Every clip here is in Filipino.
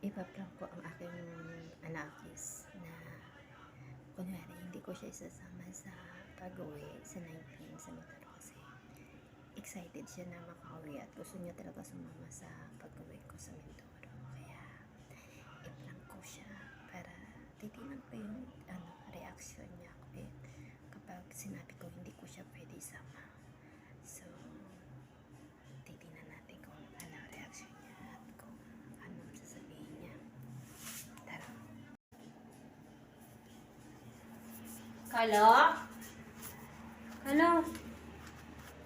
ipaprank ko ang aking anakis na kunwari hindi ko siya isasama sa pag-uwi sa 19 sa Mindoro kasi excited siya na makauwi at gusto niya talaga sumama sa pag-uwi ko sa Mindoro, kaya iprank ko siya para titignan ko yung reaction niya kapag sinabi ko hindi ko siya pwede isama. So titignan natin kung ano reaction niya at kung anong sasabihin niya. Tara. Hello? Hello?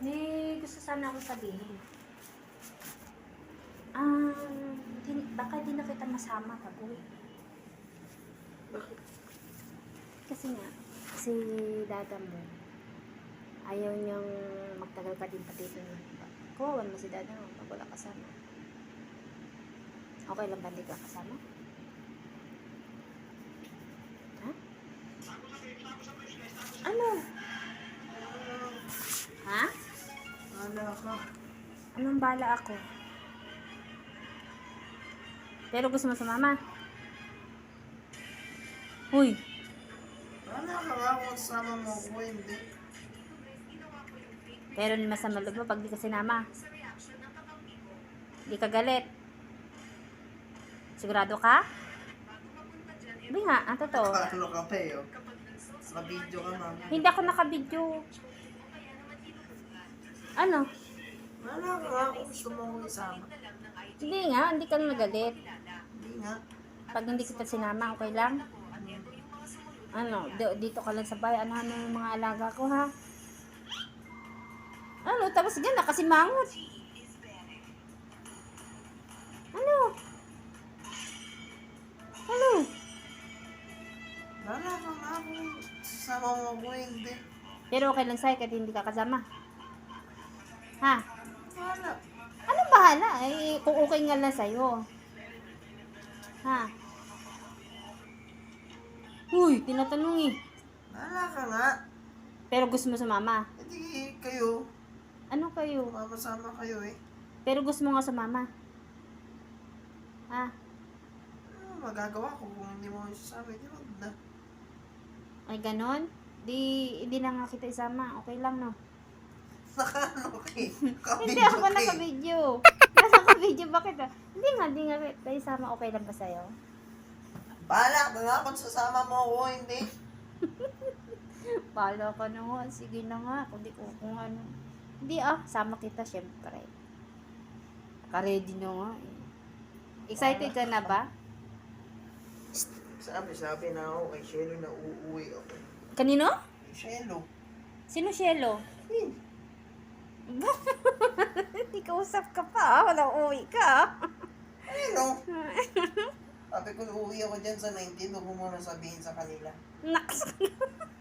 May gusto sana akong sabihin. Baka di na kita masama pag-uwi. Bakit? Kasi nga, si dada mo, ayaw niyang magtagal ka din pati ito. Kuhawan mo si dada mo pag wala kasama. Okay lang ba hindi ka kasama? Ha? Ano? Ha? Wala ka. Anong bala ako? Pero gusto mo sumama? Huy! Wala ka nga kung sama mo ko, hindi. Pero masama loob mo pag di ka sinama. Di ka galit. Sigurado ka? Hindi nga, ang totoo. Ano ka pa eh, oh. Naka-video ka mama. Hindi ako nakabidyo. Ano? Wala ka nga kung gusto mo ko isama. Hindi nga, hindi ka na nagalit. Hindi nga. Pag hindi kita sinama, okay lang? Ano, dito ka lang sa bahay. Ano yung mga alaga ko, ha? Ano, tapos ganyan, nakasimangot. Ano? Ano? Wala ka nga kung sama mo ko, hindi. Pero okay lang sa'yo kahit hindi ka kasama. Ha? Wala. Anong bahala? Eh, kung okay nga lang sa'yo. Ha? Uy, tinatanong eh. Wala ka nga. Pero gusto mo sumama. Hindi kayo. Ano kayo? Mamasama kayo eh. Pero gusto mo nga sumama. Ha? Ano magagawa ko kung hindi mo isasama? Hindi mo na. Ay, ganon? Hindi na nga kita isama. Okay lang, no? Nakaano kay? Hindi ako naka-video. Nasa ka-video, bakit ah? Hindi nga kita isama. Okay lang ba sa'yo? Bahala ka nga kung sasama mo ako, hindi. Bahala ka na nga. Sige na nga. Kung ano. Hindi sama kita, syempre. Naka-ready na nga eh. Excited ka na ba? Sabi na ako kay Shelo na uuwi ako. Kanino? Kay Shelo. Sino Shelo? Hindi ka usap ka pa, wala uwi ka. Ano? Sabi ko uuwi ako dyan sa 19, huwag mo muna sabihin sa kanila. Naks.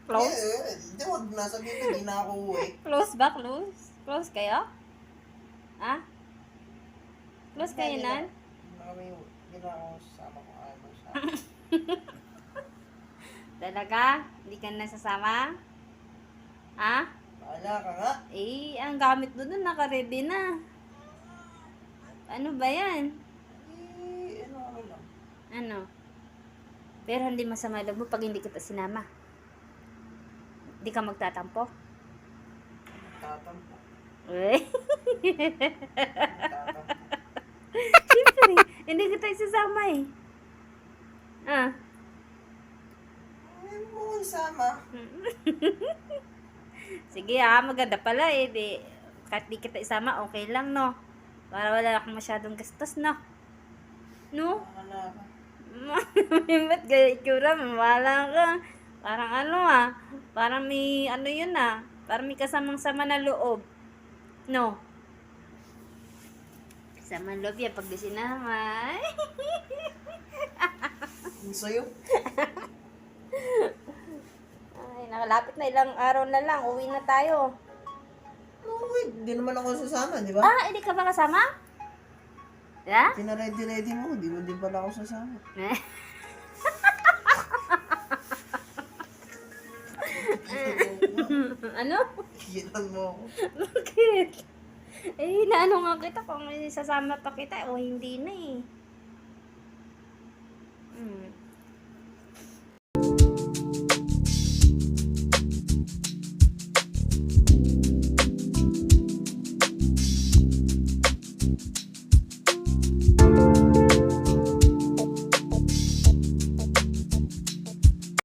Close? Hindi, huwag na sabihin ko, hindi na ako uuwi. Close ba? Close? Close kayo? Ha? Close kayo nan? Hindi na ako sasama ko ano sa... Talaga? Hindi ka nasasama? Ha? Bahala ka nga. Eh, ang gamit doon naka-ready na. Ano ba yan? Ano ako lang. Ano? Pero hindi masama loob mo pag hindi kita sinama. Hindi ka magtatampo? Tatampo. Eh? Tatampo. Siyempre, hindi kita isasama eh. Ah. Hindi mo isama. Sige maganda pala eh. Kahit di kita isama, okay lang no. Para wala akong masyadong gastos no. No? Bahala ka. Ba't gaya itsura? Mawala ka. Parang ano parang may ano yun parang may kasamang sama na loob. No? Sama loob yan pag di sinama. Ang sayo. Ay, nakalapit na ilang araw na lang. Uwi na tayo. Uuwi. Hindi naman ako sasama, di ba? Hindi ka ba kasama? Yeah? Pinaready mo. Di mo din pala ako sasama. Ano? Higilan mo ako. Bakit? Eh, naano nga kita kung may sasama pa kita o hindi na eh.